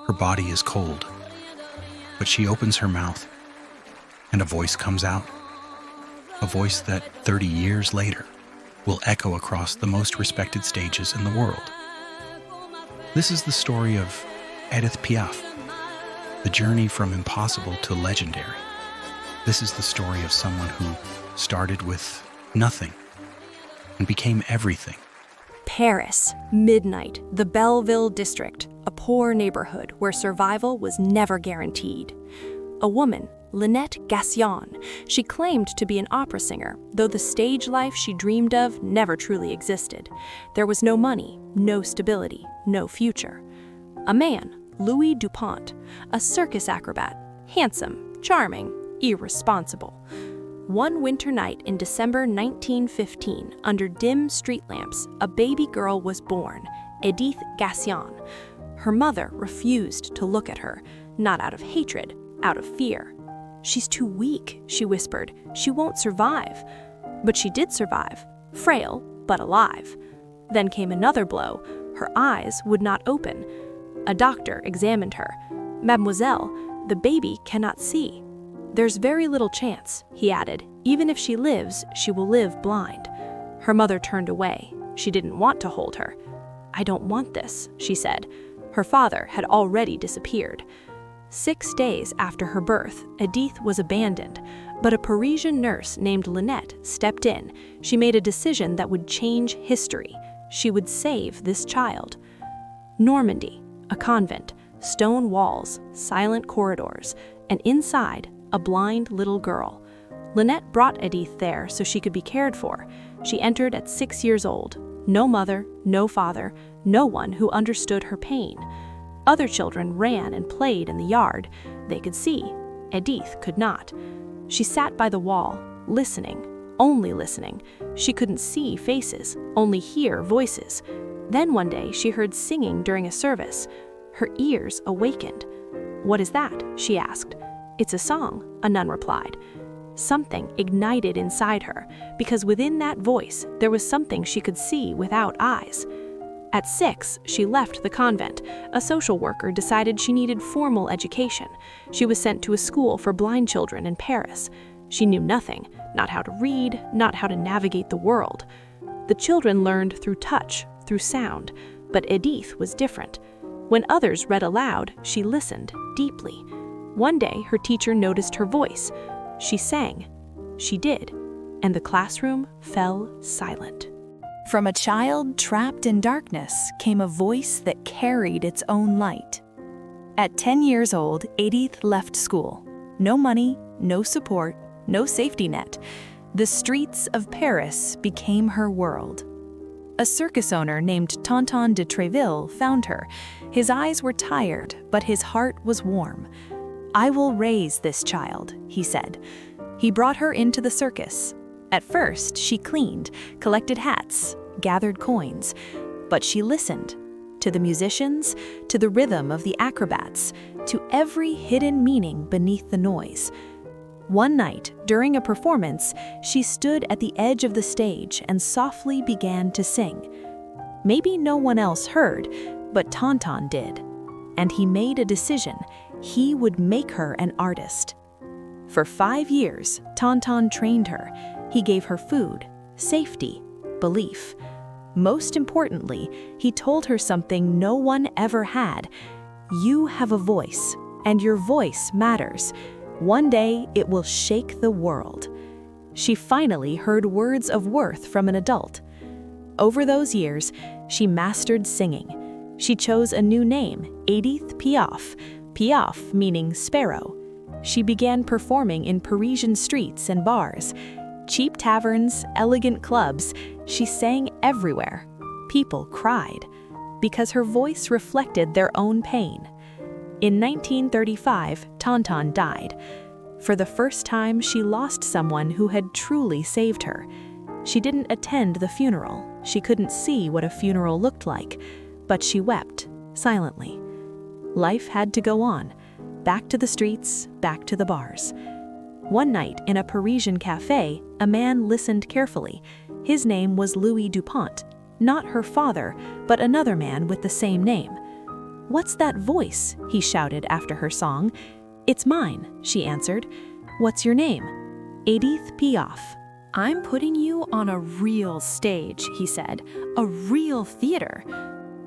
Her body is cold, but she opens her mouth, and a voice comes out. A voice that 30 years later will echo across the most respected stages in the world. This is the story of Edith Piaf, the journey from impossible to legendary. This is the story of someone who started with nothing and became everything. Paris, midnight, the Belleville district, a poor neighborhood where survival was never guaranteed. A woman, Lynette Gassion, she claimed to be an opera singer, though the stage life she dreamed of never truly existed. There was no money, no stability, no future. A man, Louis Dupont, a circus acrobat, handsome, charming, irresponsible. One winter night in December 1915, under dim street lamps, a baby girl was born, Edith Gassion. Her mother refused to look at her, not out of hatred, out of fear. "She's too weak," she whispered. "She won't survive." But she did survive, frail but alive. Then came another blow. Her eyes would not open. A doctor examined her. "Mademoiselle, the baby cannot see." "There's very little chance," he added. "Even if she lives, she will live blind." Her mother turned away. She didn't want to hold her. "I don't want this," she said. Her father had already disappeared. 6 days after her birth, Edith was abandoned, but a Parisian nurse named Lynette stepped in. She made a decision that would change history. She would save this child. Normandy, a convent, stone walls, silent corridors, and inside, a blind little girl. Lynette brought Edith there so she could be cared for. She entered at 6 years old. No mother, no father, no one who understood her pain. Other children ran and played in the yard. They could see. Edith could not. She sat by the wall, listening, only listening. She couldn't see faces, only hear voices. Then one day she heard singing during a service. Her ears awakened. "What is that?" she asked. "It's a song," a nun replied. Something ignited inside her, because within that voice there was something she could see without eyes. At 6, she left the convent. A social worker decided she needed formal education. She was sent to a school for blind children in Paris. She knew nothing, not how to read, not how to navigate the world. The children learned through touch, through sound, but Edith was different. When others read aloud, she listened deeply. One day, her teacher noticed her voice. She sang. She did, and the classroom fell silent. From a child trapped in darkness came a voice that carried its own light. At 10 years old, Edith left school. No money, no support, no safety net. The streets of Paris became her world. A circus owner named Tonton de Tréville found her. His eyes were tired, but his heart was warm. "I will raise this child," he said. He brought her into the circus. At first, she cleaned, collected hats, gathered coins, but she listened to the musicians, to the rhythm of the acrobats, to every hidden meaning beneath the noise. One night, during a performance, she stood at the edge of the stage and softly began to sing. Maybe no one else heard, but Tonton did. And he made a decision. He would make her an artist. For 5 years, Tonton trained her. He gave her food, safety, belief. Most importantly, he told her something no one ever had. You have a voice, and your voice matters. One day, it will shake the world. She finally heard words of worth from an adult. Over those years, she mastered singing. She chose a new name, Édith Piaf, Piaf meaning sparrow. She began performing in Parisian streets and bars. Cheap taverns, elegant clubs, she sang everywhere. People cried, because her voice reflected their own pain. In 1935, Tonton died. For the first time, she lost someone who had truly saved her. She didn't attend the funeral. She couldn't see what a funeral looked like, but she wept, silently. Life had to go on, back to the streets, back to the bars. One night in a Parisian cafe, a man listened carefully. His name was Louis Dupont, not her father, but another man with the same name. "What's that voice?" he shouted after her song. "It's mine," she answered. "What's your name?" "Edith Piaf." "I'm putting you on a real stage," he said, "a real theater."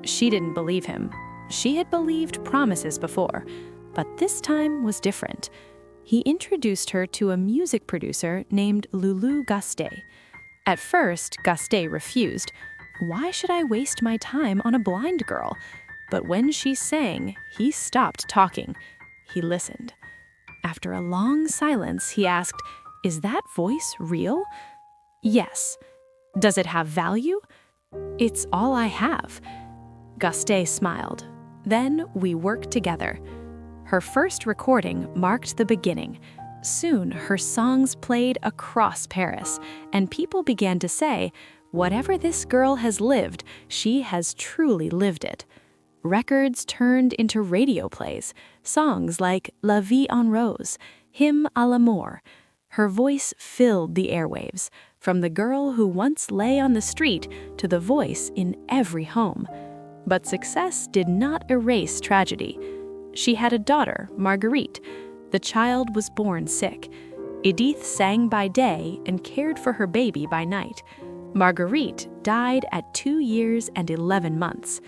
She didn't believe him. She had believed promises before, but this time was different. He introduced her to a music producer named Lulu Gastet. At first, Gastet refused. Why should I waste my time on a blind girl? But when she sang, he stopped talking. He listened. After a long silence, he asked, "Is that voice real?" "Yes." "Does it have value?" "It's all I have." Gastet smiled. Then we worked together. Her first recording marked the beginning. Soon, her songs played across Paris, and people began to say, "Whatever this girl has lived, she has truly lived it." Records turned into radio plays, songs like La Vie en Rose, Hymn à l'amour. Her voice filled the airwaves, from the girl who once lay on the street to the voice in every home. But success did not erase tragedy. She had a daughter, Marguerite. The child was born sick. Edith sang by day and cared for her baby by night. Marguerite died at 2 years and 11 months.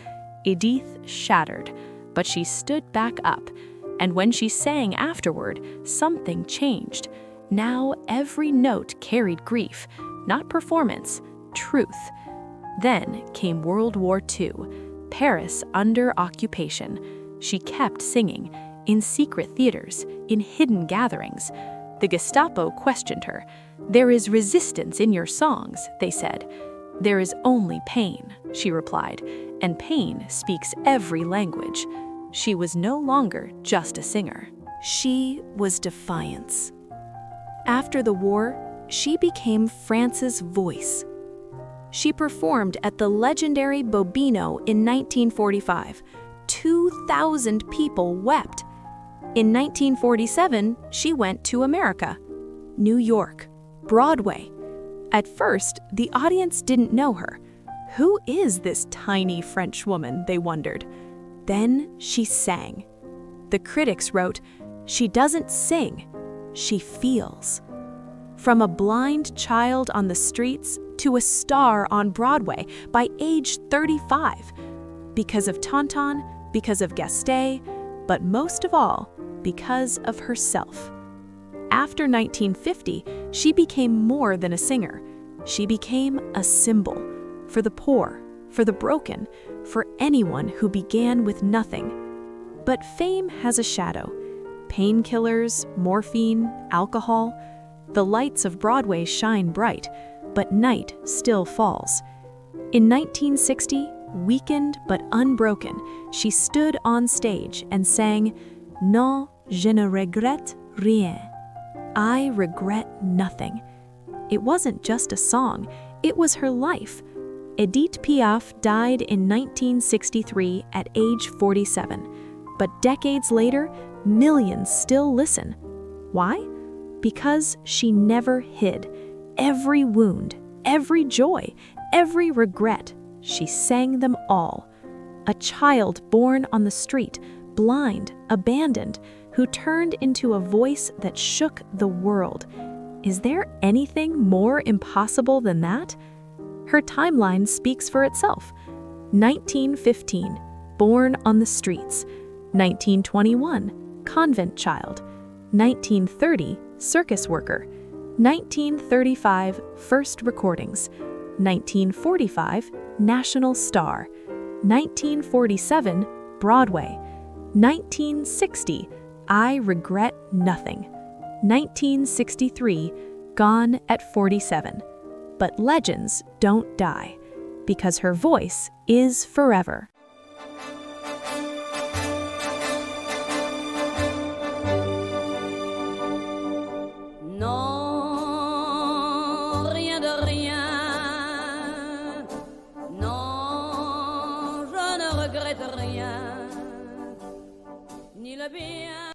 Edith shattered, but she stood back up. And when she sang afterward, something changed. Now every note carried grief, not performance, truth. Then came World War II, Paris under occupation. She kept singing, in secret theaters, in hidden gatherings. The Gestapo questioned her. "There is resistance in your songs," they said. "There is only pain," she replied, and pain speaks every language. She was no longer just a singer. She was defiance. After the war, she became France's voice. She performed at the legendary Bobino in 1945. 2,000 people wept. In 1947, she went to America, New York, Broadway. At first, the audience didn't know her. Who is this tiny French woman, they wondered. Then she sang. The critics wrote, "She doesn't sing, she feels." From a blind child on the streets to a star on Broadway by age 35. Because of Tonton, because of Gastet, but most of all, because of herself. After 1950, she became more than a singer. She became a symbol for the poor, for the broken, for anyone who began with nothing. But fame has a shadow. Painkillers, morphine, alcohol. The lights of Broadway shine bright, but night still falls. In 1960, weakened but unbroken, she stood on stage and sang, "Non, je ne regrette rien." I regret nothing. It wasn't just a song, it was her life. Edith Piaf died in 1963 at age 47, but decades later, millions still listen. Why? Because she never hid. Every wound, every joy, every regret, she sang them all. A child born on the street, blind, abandoned, who turned into a voice that shook the world. Is there anything more impossible than that? Her timeline speaks for itself. 1915, born on the streets. 1921, convent child. 1930, circus worker. 1935, first recordings. 1945, national star. 1947, Broadway. 1960, I regret nothing. 1963, gone at 47. But legends don't die, because her voice is forever. Non, rien de rien. Non, je ne regrette rien. Ni le bien